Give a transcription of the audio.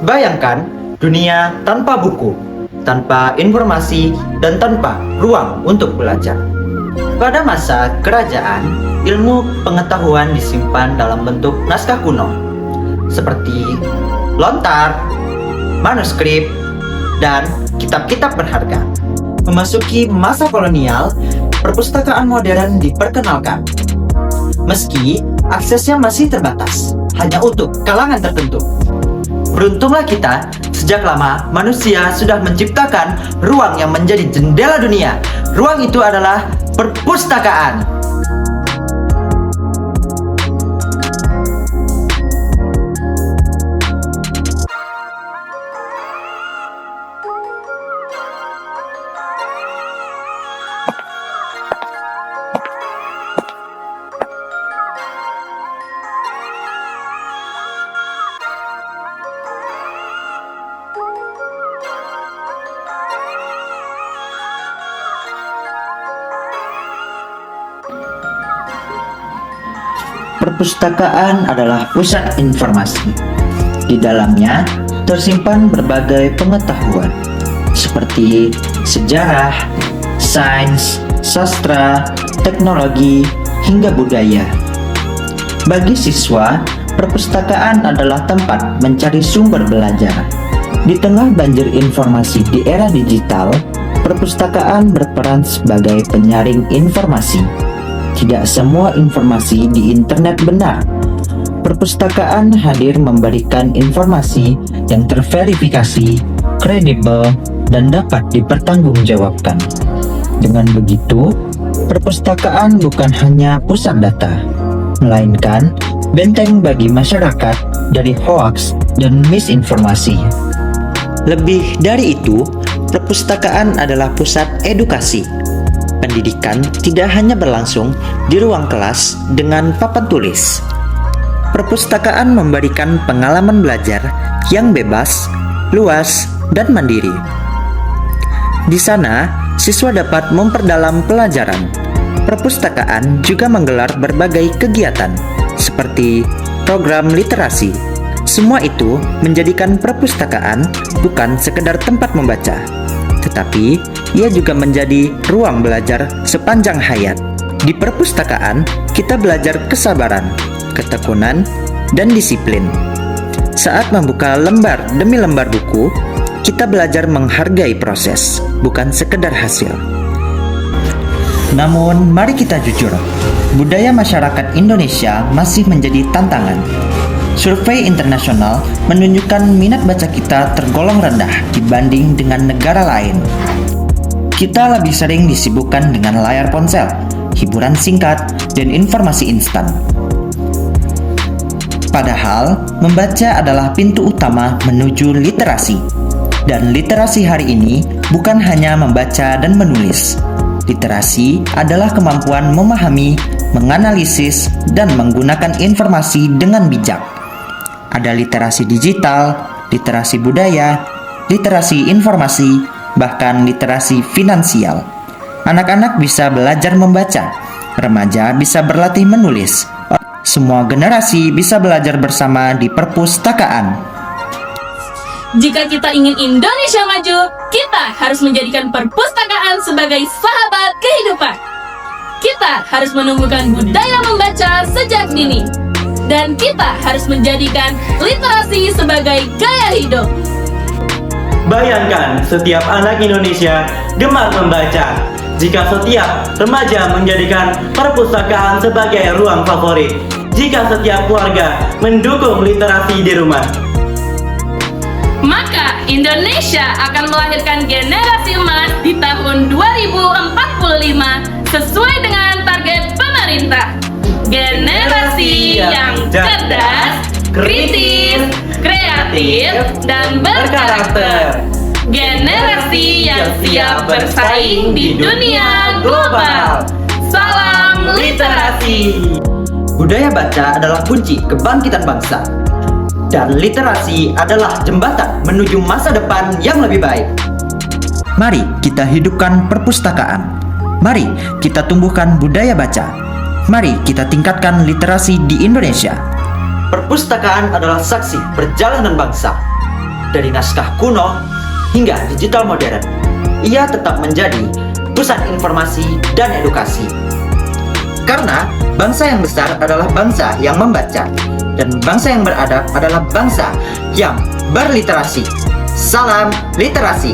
Bayangkan dunia tanpa buku, tanpa informasi, dan tanpa ruang untuk belajar. Pada masa kerajaan, ilmu pengetahuan disimpan dalam bentuk naskah kuno, seperti lontar, manuskrip, dan kitab-kitab berharga. Memasuki masa kolonial, perpustakaan modern diperkenalkan. Meski aksesnya masih terbatas, hanya untuk kalangan tertentu. Beruntunglah kita, sejak lama manusia sudah menciptakan ruang yang menjadi jendela dunia. Ruang itu adalah perpustakaan. Perpustakaan adalah pusat informasi. Di dalamnya tersimpan berbagai pengetahuan seperti sejarah, sains, sastra, teknologi, hingga budaya. Bagi siswa, perpustakaan adalah tempat mencari sumber belajar. Di tengah banjir informasi di era digital, perpustakaan berperan sebagai penyaring informasi. Tidak semua informasi di internet benar. Perpustakaan hadir memberikan informasi yang terverifikasi, kredibel, dan dapat dipertanggungjawabkan. Dengan begitu, perpustakaan bukan hanya pusat data, melainkan benteng bagi masyarakat dari hoaks dan misinformasi. Lebih dari itu, perpustakaan adalah pusat edukasi. Pendidikan tidak hanya berlangsung di ruang kelas dengan papan tulis. Perpustakaan memberikan pengalaman belajar yang bebas, luas, dan mandiri. Di sana, siswa dapat memperdalam pelajaran. Perpustakaan juga menggelar berbagai kegiatan, seperti program literasi. Semua itu menjadikan perpustakaan bukan sekedar tempat membaca, tetapi ia juga menjadi ruang belajar sepanjang hayat. Di perpustakaan, kita belajar kesabaran, ketekunan, dan disiplin. Saat membuka lembar demi lembar buku, kita belajar menghargai proses, bukan sekedar hasil. Namun, mari kita jujur, budaya masyarakat Indonesia masih menjadi tantangan. Survei internasional menunjukkan minat baca kita tergolong rendah dibanding dengan negara lain. Kita lebih sering disibukkan dengan layar ponsel, hiburan singkat, dan informasi instan. Padahal, membaca adalah pintu utama menuju literasi. Dan literasi hari ini bukan hanya membaca dan menulis. Literasi adalah kemampuan memahami, menganalisis, dan menggunakan informasi dengan bijak. Ada literasi digital, literasi budaya, literasi informasi, bahkan literasi finansial. Anak-anak bisa belajar membaca, remaja bisa berlatih menulis. Semua generasi bisa belajar bersama di perpustakaan. Jika kita ingin Indonesia maju, kita harus menjadikan perpustakaan sebagai sahabat kehidupan. Kita harus menumbuhkan budaya membaca sejak dini. Dan kita harus menjadikan literasi sebagai gaya hidup. Bayangkan setiap anak Indonesia gemar membaca. Jika setiap remaja menjadikan perpustakaan sebagai ruang favorit. Jika setiap keluarga mendukung literasi di rumah. Maka Indonesia akan melahirkan generasi emas di tahun 2045 sesuai dengan target pemerintah. Generasi yang cerdas, kritis, kreatif, dan berkarakter. Generasi yang siap bersaing di dunia global. Salam literasi. Budaya baca adalah kunci kebangkitan bangsa. Dan literasi adalah jembatan menuju masa depan yang lebih baik. Mari kita hidupkan perpustakaan. Mari kita tumbuhkan budaya baca. Mari kita tingkatkan literasi di Indonesia. Perpustakaan adalah saksi perjalanan bangsa. dari naskah kuno hingga digital modern, ia tetap menjadi pusat informasi dan edukasi. Karena bangsa yang besar adalah bangsa yang membaca, dan bangsa yang beradab adalah bangsa yang berliterasi. Salam literasi.